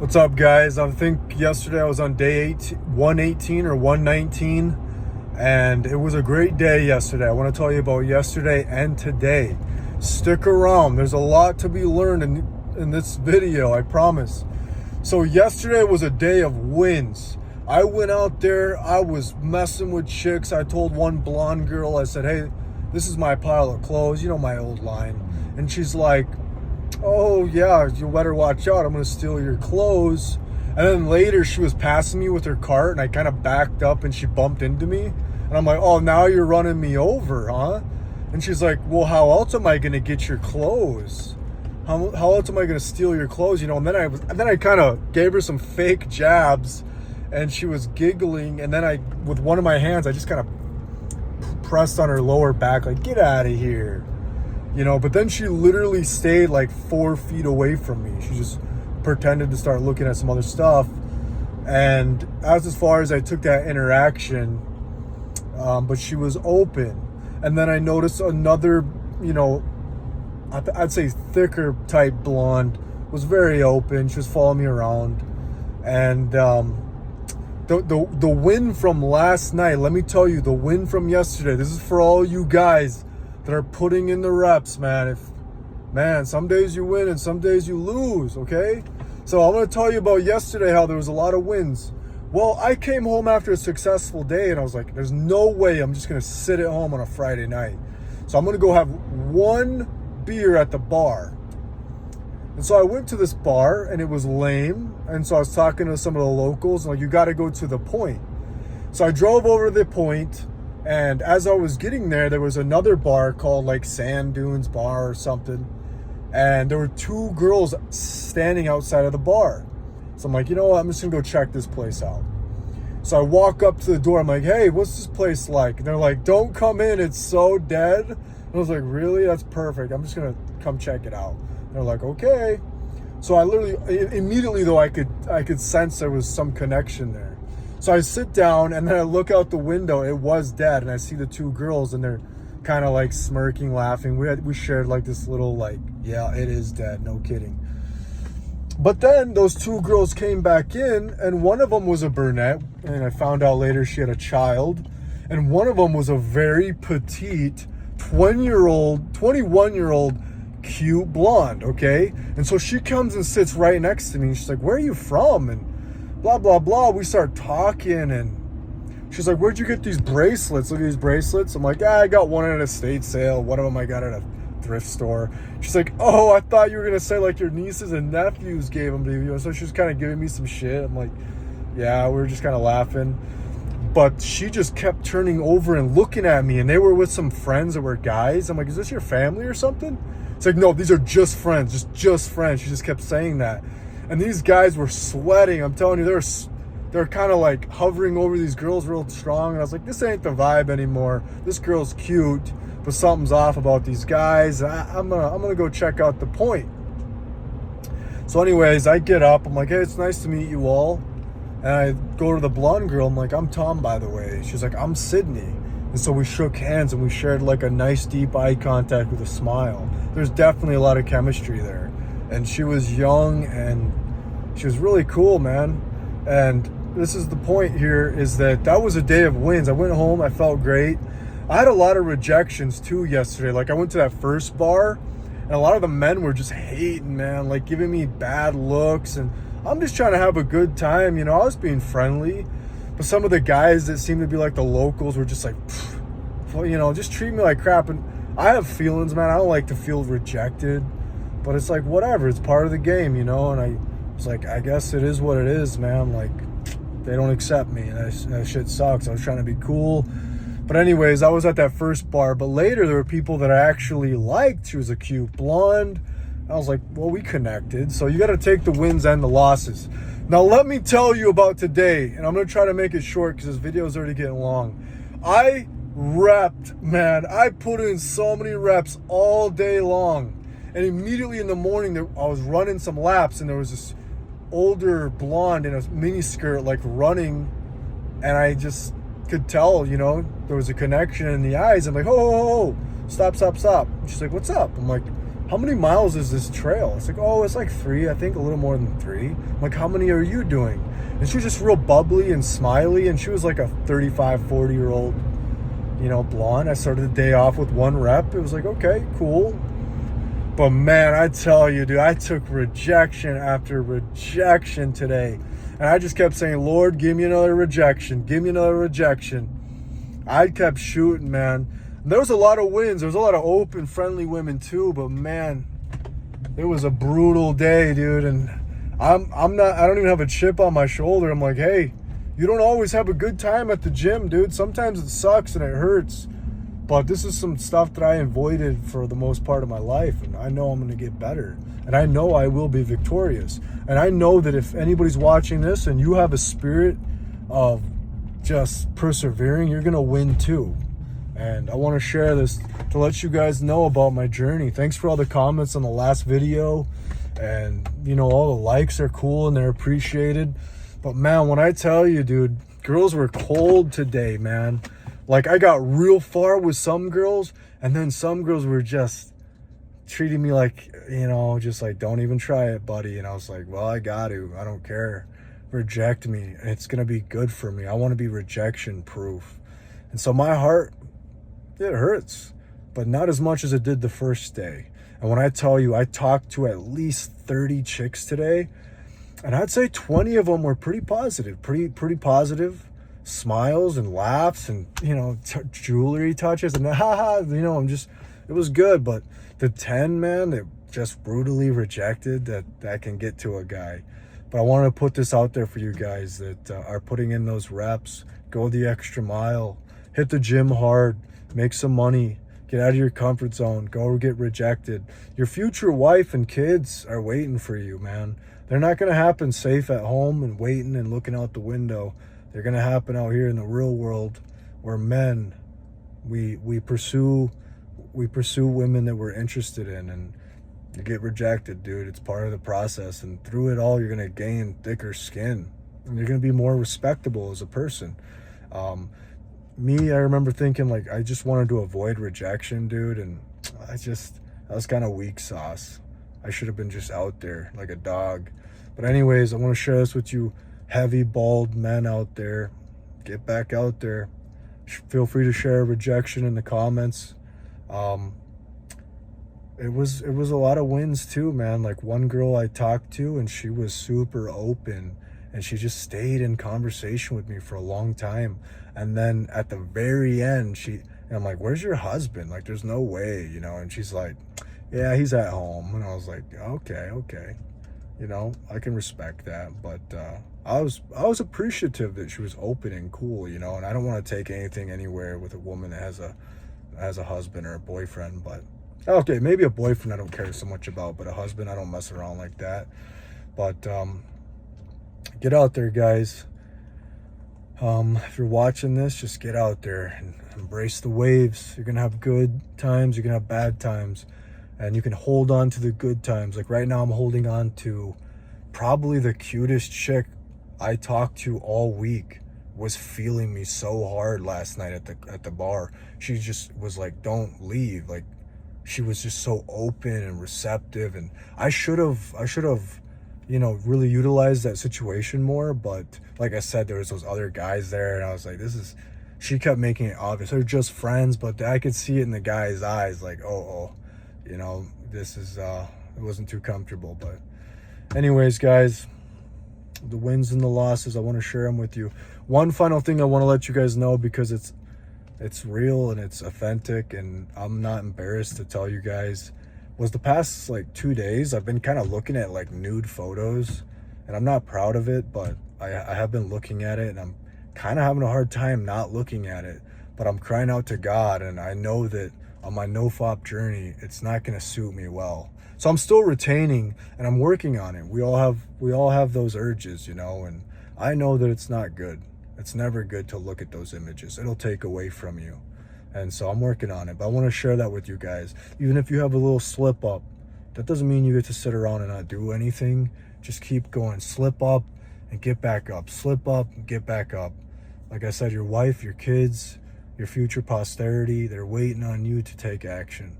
What's up, guys? I think yesterday I was on day 118 or 119, and it was a great day yesterday. I want to tell you about yesterday and today. Stick around. There's a lot to be learned in this video, I promise. So yesterday was a day of wins. I went out there. I was messing with chicks. I told one blonde girl, I said, hey, this is my pile of clothes. You know my old line. And she's like, oh yeah, you better watch out, I'm gonna steal your clothes. And then later she was passing me with her cart and I kind of backed up and she bumped into me and I'm like, oh, now you're running me over, huh? And she's like, well, how else am I gonna get your clothes? How else am I gonna steal your clothes? You know, and then I kind of gave her some fake jabs and she was giggling, and then I, with one of my hands, I just kind of pressed on her lower back like, get out of here. You know, but then she literally stayed like 4 feet away from me. She just pretended to start looking at some other stuff. And that's as far as I took that interaction. But she was open. And then I noticed another, you know, I'd say thicker type blonde was very open. She was following me around. And the win from last night, let me tell you, the win from yesterday, this is for all you guys that are putting in the reps, man. Some days you win and some days you lose, okay? So I'm gonna tell you about yesterday, how there was a lot of wins. Well, I came home after a successful day and I was like, there's no way I'm just gonna sit at home on a Friday night. So I'm gonna go have one beer at the bar. And so I went to this bar and it was lame. And so I was talking to some of the locals and like, you gotta go to the Point. So I drove over to the Point. And as I was getting there was another bar called like Sand Dunes Bar or something. And there were two girls standing outside of the bar. So I'm like, you know what? I'm just gonna go check this place out. So I walk up to the door. I'm like, hey, what's this place like? And they're like, don't come in. It's so dead. And I was like, really? That's perfect. I'm just gonna come check it out. And they're like, okay. So I literally, immediately though, I could sense there was some connection there. So I sit down and then I look out the window. It was dead, and I see the two girls and they're kind of like smirking, laughing. We shared like this little like, yeah, it is dead, no kidding. But then those two girls came back in, and one of them was a brunette, and I found out later she had a child, and one of them was a very petite 21-year-old cute blonde, okay? And so she comes and sits right next to me and she's like, where are you from? And blah, blah, blah. We start talking and she's like, where'd you get these bracelets? Look at these bracelets. I'm like, I got one at an estate sale. One of them I got at a thrift store. She's like, oh, I thought you were going to say like your nieces and nephews gave them to you. So she was kind of giving me some shit. I'm like, yeah, we were just kind of laughing. But she just kept turning over and looking at me, and they were with some friends that were guys. I'm like, is this your family or something? It's like, no, these are just friends, just friends. She just kept saying that. And these guys were sweating. I'm telling you, they're kind of like hovering over these girls real strong. And I was like, this ain't the vibe anymore. This girl's cute, but something's off about these guys. I'm gonna go check out the Point. So anyways, I get up. I'm like, hey, it's nice to meet you all. And I go to the blonde girl. I'm like, I'm Tom, by the way. She's like, I'm Sydney. And so we shook hands and we shared like a nice deep eye contact with a smile. There's definitely a lot of chemistry there. And she was young and she was really cool, man. And this is the point here, is that was a day of wins. I went home, I felt great. I had a lot of rejections too yesterday. Like I went to that first bar and a lot of the men were just hating, man, like giving me bad looks. And I'm just trying to have a good time. You know, I was being friendly. But some of the guys that seemed to be like the locals were just like, you know, just treat me like crap. And I have feelings, man. I don't like to feel rejected. But it's like, whatever. It's part of the game, you know? And I was like, I guess it is what it is, man. Like, they don't accept me. And that shit sucks. I was trying to be cool. But anyways, I was at that first bar. But later, there were people that I actually liked. She was a cute blonde. I was like, well, we connected. So you got to take the wins and the losses. Now, let me tell you about today. And I'm going to try to make it short because this video is already getting long. I repped, man. I put in so many reps all day long. And immediately in the morning, I was running some laps. And there was this older blonde in a mini skirt, like running. And I just could tell, you know, there was a connection in the eyes. I'm like, oh, stop. And she's like, what's up? I'm like, how many miles is this trail? It's like, oh, it's like 3, I think a little more than 3. I'm like, how many are you doing? And she was just real bubbly and smiley, and she was like a 35, 40-year-old, you know, blonde. I started the day off with 1 rep. It was like, okay, cool. But man, I tell you, dude, I took rejection after rejection today. And I just kept saying, Lord, give me another rejection. Give me another rejection. I kept shooting, man. And there was a lot of wins. There was a lot of open, friendly women too. But man, it was a brutal day, dude. And I don't even have a chip on my shoulder. I'm like, hey, you don't always have a good time at the gym, dude. Sometimes it sucks and it hurts. But this is some stuff that I avoided for the most part of my life. And I know I'm going to get better. And I know I will be victorious. And I know that if anybody's watching this and you have a spirit of just persevering, you're going to win too. And I want to share this to let you guys know about my journey. Thanks for all the comments on the last video. And, you know, all the likes are cool and they're appreciated. But man, when I tell you, dude, girls were cold today, man. Like, I got real far with some girls, and then some girls were just treating me like, you know, just like, don't even try it, buddy. And I was like, well, I got to. I don't care. Reject me. It's going to be good for me. I want to be rejection proof. And so my heart, it hurts, but not as much as it did the first day. And when I tell you, I talked to at least 30 chicks today, and I'd say 20 of them were pretty positive, pretty positive. Smiles and laughs and, you know, jewelry touches and haha, you know, it was good. But the 10, man, that just brutally rejected, that can get to a guy. But I wanted to put this out there for you guys that are putting in those reps. Go the extra mile, hit the gym hard, make some money, get out of your comfort zone, go get rejected. Your future wife and kids are waiting for you, man. They're not going to happen safe at home and waiting and looking out the window. They're going to happen out here in the real world where men, we pursue women that we're interested in, and you get rejected, dude. It's part of the process. And through it all, you're going to gain thicker skin and you're going to be more respectable as a person. I remember thinking like, I just wanted to avoid rejection, dude. And that was kind of weak sauce. I should have been just out there like a dog. But anyways, I want to share this with you. Heavy, bald men out there, get back out there. Feel free to share rejection in the comments. It was a lot of wins too, man. Like, one girl I talked to, and she was super open, and she just stayed in conversation with me for a long time. And then at the very end, and I'm like, where's your husband? Like, there's no way, you know. And she's like, yeah, he's at home. And I was like, okay, you know, I can respect that. But I was appreciative that she was open and cool, you know. And I don't want to take anything anywhere with a woman that has a husband or a boyfriend. But okay, maybe a boyfriend I don't care so much about, but a husband, I don't mess around like that. But get out there, guys. If you're watching this, just get out there and embrace the waves. You're gonna have good times, you're gonna have bad times, and you can hold on to the good times. Like right now, I'm holding on to probably the cutest chick I talked to all week. Was feeling me so hard last night at the bar. She just was like, don't leave. Like, she was just so open and receptive, and I should have, you know, really utilized that situation more. But like I said, there was those other guys there, and I was like, she kept making it obvious they're just friends, but I could see it in the guy's eyes, like, oh, you know, this is it wasn't too comfortable. But anyways, guys, the wins and the losses, I want to share them with you. One final thing I want to let you guys know, because it's real and it's authentic, and I'm not embarrassed to tell you guys, was the past like 2 days I've been kind of looking at like nude photos, and I'm not proud of it, but I have been looking at it, and I'm kind of having a hard time not looking at it. But I'm crying out to God, and I know that on my Nofap journey, it's not going to suit me well. So I'm still retaining, and I'm working on it. We all have those urges, you know, and I know that it's not good. It's never good to look at those images. It'll take away from you. And so I'm working on it. But I want to share that with you guys. Even if you have a little slip up, that doesn't mean you get to sit around and not do anything. Just keep going. Slip up and get back up. Slip up and get back up. Like I said, your wife, your kids, your future posterity, they're waiting on you to take action.